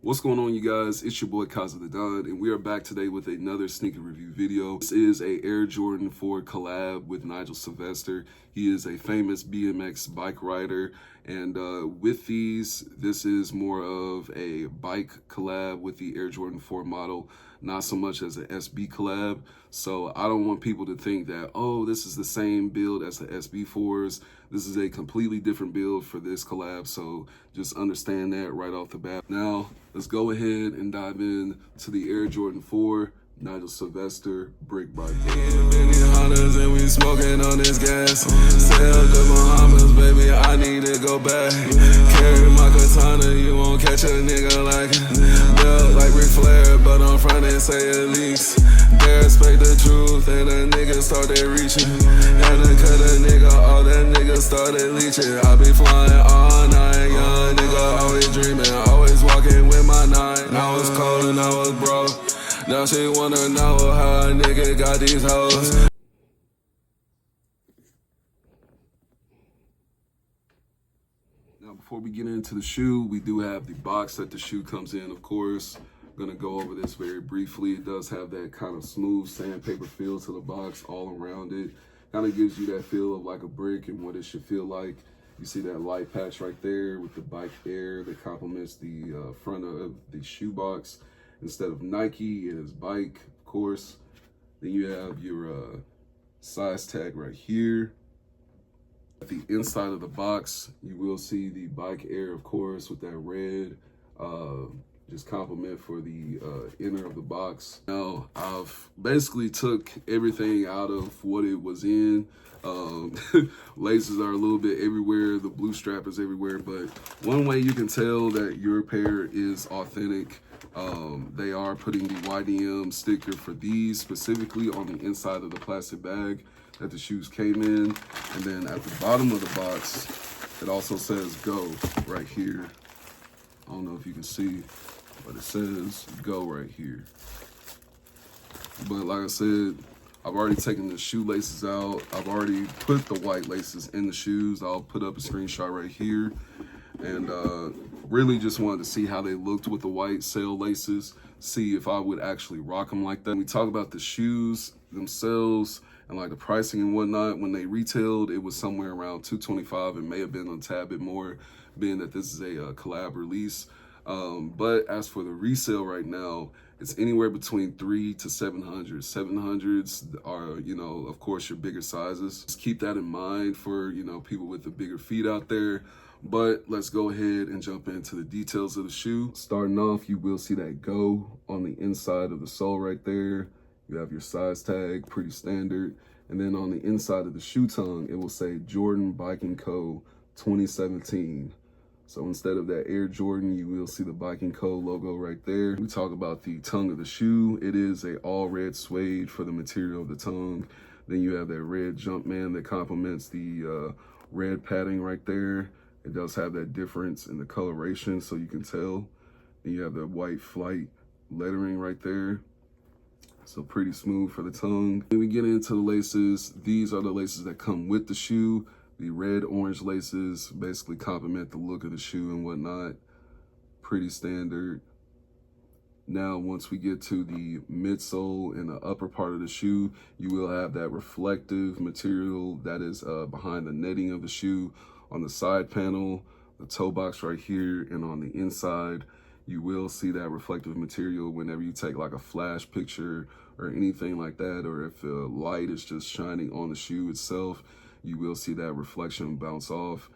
What's going on, you guys? It's your boy Kaza the Don, and we are back today with another sneaker review video. This is a Air Jordan 4 collab with Nigel Sylvester. He is a famous BMX bike rider, and with these, this is more of a bike collab with the Air Jordan 4 model, not so much as an SB collab. So I don't want people to think that, oh, this is the same build as the SB4s. This is a completely different build for this collab, so just understand that right off the bat. Now, let's go ahead and dive in to the Air Jordan 4 Nigel Sylvester brick bike. And we smoking on this gas. Sail the Bahamas, baby, I need to go back. Carry my katana, you won't catch a nigga like it. Built like Ric Flair, but on front and say at least. They respect the truth, and the niggas started reaching. Had to cut a nigga, all that niggas started leeching. I be flying all night, young nigga, always dreaming, always walking with my nine. I was cold and I was broke. Now she wanna know how a nigga got these hoes. Now, before we get into the shoe, we do have the box that the shoe comes in, of course. I'm gonna go over this very briefly. It does have that kind of smooth sandpaper feel to the box all around it. Kind of gives you that feel of like a brick and what it should feel like. You see that light patch right there with the bike air that complements the front of the shoe box. Instead of Nike, it is bike, of course. Then you have your size tag right here. At the inside of the box, you will see the bike air, of course, with that red, just complement for the inner of the box. Now, I've basically took everything out of what it was in. Laces are a little bit everywhere, the blue strap is everywhere, but one way you can tell that your pair is authentic, they are putting the YDM sticker for these specifically on the inside of the plastic bag that the shoes came in. And then at the bottom of the box, it also says go right here. I don't know if you can see, but it says go right here. But like I said, I've already taken the shoelaces out. I've already put the white laces in the shoes. I'll put up a screenshot right here. And really just wanted to see how they looked with the white sail laces, see if I would actually rock them like that. When we talk about the shoes themselves and like the pricing and whatnot, when they retailed, it was somewhere around $225. It may have been a tad bit more, being that this is a collab release. But as for the resale right now, it's anywhere between $300 to $700. 700s are, you know, of course, your bigger sizes. Just keep that in mind for, you know, people with the bigger feet out there. But let's go ahead and jump into the details of the shoe. Starting off, you will see that go on the inside of the sole right there. You have your size tag, pretty standard. And then on the inside of the shoe tongue, it will say Jordan Biking Co. 2017. So instead of that Air Jordan, you will see the Biking Co. logo right there. We talk about the tongue of the shoe. It is a all red suede for the material of the tongue. Then you have that red Jumpman that complements the red padding right there. It does have that difference in the coloration, so you can tell. Then you have the white flight lettering right there. So pretty smooth for the tongue. Then we get into the laces. These are the laces that come with the shoe. The red orange laces basically complement the look of the shoe and whatnot. Pretty standard. Now, once we get to the midsole and the upper part of the shoe, you will have that reflective material that is behind the netting of the shoe. On the side panel, the toe box right here, and on the inside, you will see that reflective material whenever you take like a flash picture or anything like that, or if the light is just shining on the shoe itself, you will see that reflection bounce off.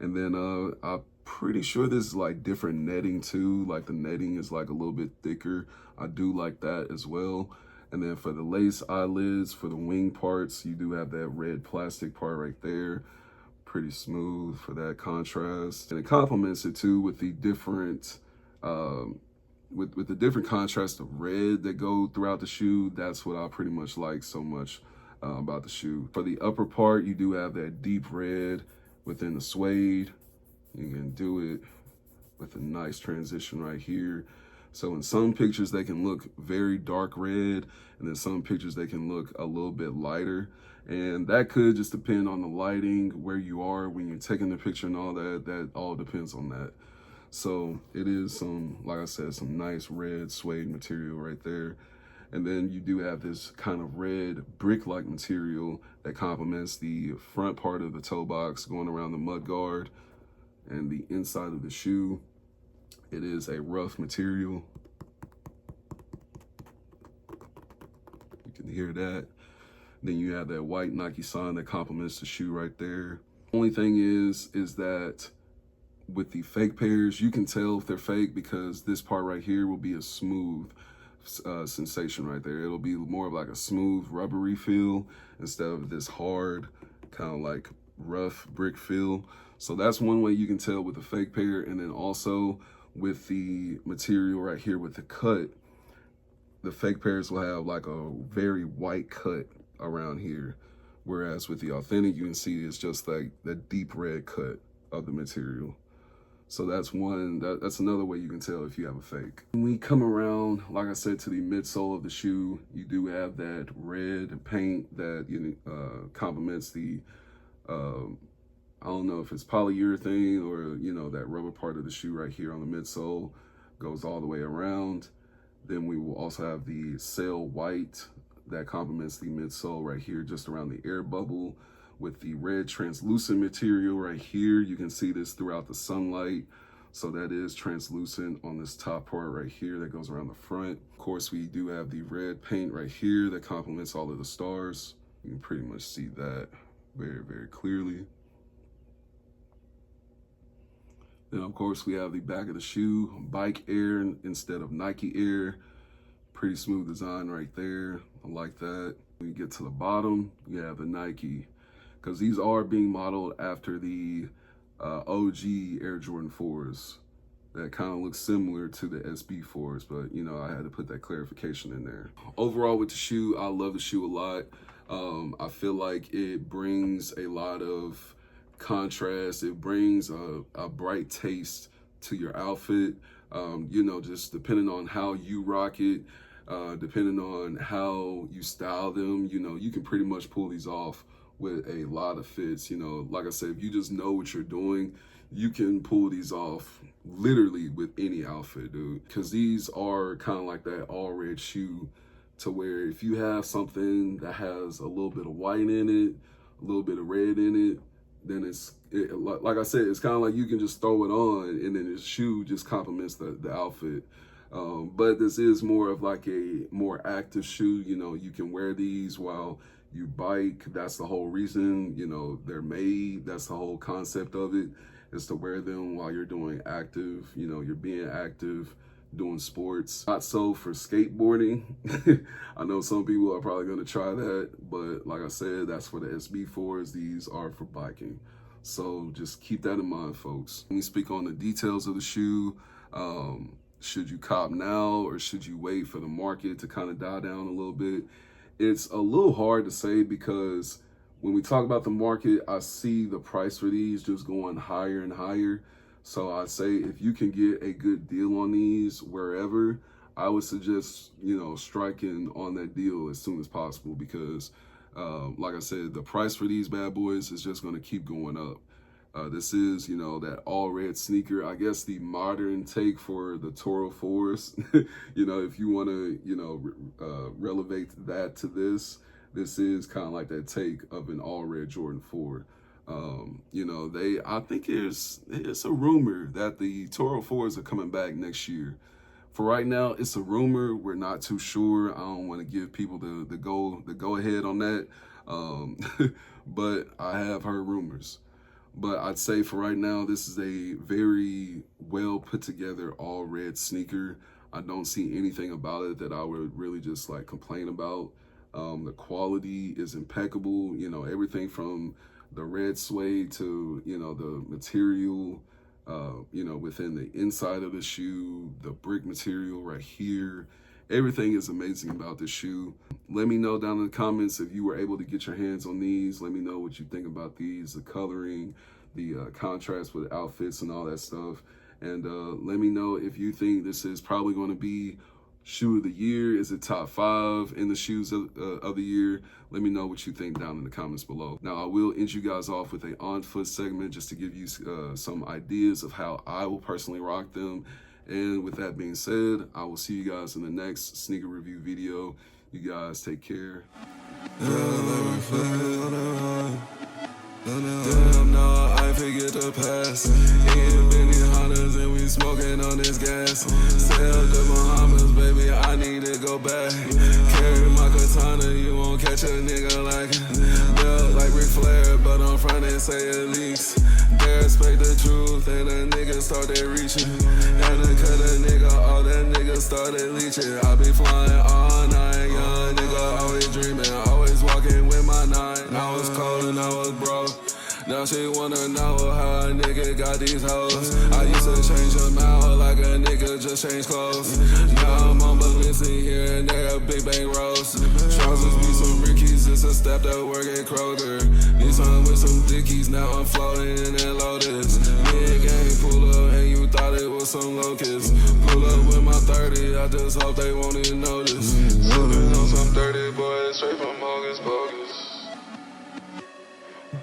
And then I'm pretty sure this is like different netting too, like the netting is like a little bit thicker. I do like that as well. And then for the lace eyelids, for the wing parts, you do have that red plastic part right there. Pretty smooth for that contrast, and it complements it too with the different with the different contrast of red that go throughout the shoe. That's what I pretty much like so much about the shoe. For the upper part, you do have that deep red within the suede. You can do it with a nice transition right here. So in some pictures they can look very dark red, and then some pictures they can look a little bit lighter. And that could just depend on the lighting, where you are when you're taking the picture and all that. That all depends on that. So it is some, like I said, some nice red suede material right there. And then you do have this kind of red brick-like material that complements the front part of the toe box going around the mud guard and the inside of the shoe. It is a rough material. You can hear that. Then you have that white Nike sign that complements the shoe right there. Only thing is that with the fake pairs, you can tell if they're fake because this part right here will be a smooth sensation right there. It'll be more of like a smooth rubbery feel instead of this hard kind of like rough brick feel. So that's one way you can tell with the fake pair. And then also with the material right here with the cut, the fake pairs will have like a very white cut around here, whereas with the authentic you can see it's just like the deep red cut of the material. So that's that's another way you can tell if you have a fake. When we come around, like I said, to the midsole of the shoe, you do have that red paint that complements the, I don't know if it's polyurethane or, that rubber part of the shoe right here on the midsole goes all the way around. Then we will also have the sail white that complements the midsole right here, just around the air bubble, with the red translucent material right here. You can see this throughout the sunlight. So that is translucent on this top part right here that goes around the front. Of course, we do have the red paint right here that complements all of the stars. You can pretty much see that very, very clearly. Then of course we have the back of the shoe, Bike Air instead of Nike Air. Pretty smooth design right there. I like that. When you get to the bottom, you have the Nike, because these are being modeled after the OG Air Jordan 4s that kind of look similar to the SB 4s, but I had to put that clarification in there. Overall with the shoe, I love the shoe a lot. I feel like it brings a lot of contrast. It brings a bright taste to your outfit. Just depending on how you rock it, depending on how you style them, you can pretty much pull these off with a lot of fits. Like I said, if you just know what you're doing, you can pull these off literally with any outfit, dude. Because these are kind of like that all red shoe, to where if you have something that has a little bit of white in it, a little bit of red in it, then like I said, it's kind of like you can just throw it on and then the shoe just complements the outfit. But this is more of like a more active shoe. You can wear these while you bike. That's the whole reason, they're made. That's the whole concept of it, is to wear them while you're doing active, you're being active, doing sports. Not so for skateboarding. I know some people are probably going to try that, but like I said, that's for the SB4s. These are for biking. So just keep that in mind, folks. Let me speak on the details of the shoe. Should you cop now or should you wait for the market to kind of die down a little bit? It's a little hard to say, because when we talk about the market, I see the price for these just going higher and higher. So I say if you can get a good deal on these wherever, I would suggest, striking on that deal as soon as possible, because like I said, the price for these bad boys is just going to keep going up. This is, that all red sneaker, I guess the modern take for the Toro 4s. If you want to, relevate that to this is kind of like that take of an all red Jordan 4. I think it's a rumor that the Toro 4s are coming back next year. For right now, it's a rumor. We're not too sure. I don't want to give people the go ahead on that. But I have heard rumors. But I'd say for right now, this is a very well put together all red sneaker. I don't see anything about it that I would really just like complain about. The quality is impeccable. Everything from the red suede to, the material, within the inside of the shoe, the brick material right here. Everything is amazing about this shoe. Let me know down in the comments if you were able to get your hands on these. Let me know what you think about these, the coloring, the contrast with outfits and all that stuff. And let me know if you think this is probably going to be shoe of the year? Is it top 5 in the shoes of the year? Let me know what you think down in the comments below. Now, I will end you guys off with a on foot segment just to give you some ideas of how I will personally rock them. And with that being said, I will see you guys in the next sneaker review video. You guys take care. Damn, no, I forget the past. In Benny Hondas and we smoking on this gas. Sail the Bahamas, baby, I need to go back. Carry my katana, you won't catch a nigga like it. Built like Ric Flair, but on front and say it leaks. They respect the truth and the niggas started reaching. Had to cut a nigga, all that niggas started leeching. I be flying all night, young nigga, always dreaming, always walking with my 9. I was cold and I was broke. Now she wanna know how a nigga got these hoes. I used to change them out like a nigga just changed clothes. Now I'm on Balenci here and there, big bang roast. Trousers be some Rickies, it's a step that work at Kroger. Need some with some Dickies, now I'm floating in that Lotus. Big gang pull up and you thought it was some locusts. Pull up with my 30, I just hope they won't even notice. Sippin' on some dirty boys, straight from Hocus Pocus.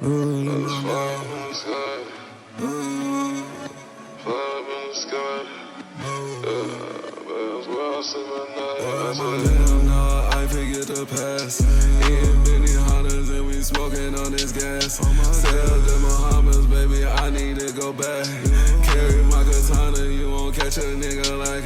Let's fly up in the sky. Fly up in the sky. That's where I sleep at night. Damn, no, I forget the past. In Benny Hondas and we smoking on this gas. Sail the Bahamas, baby, I need to go back. Carry my katana, you won't catch a nigga like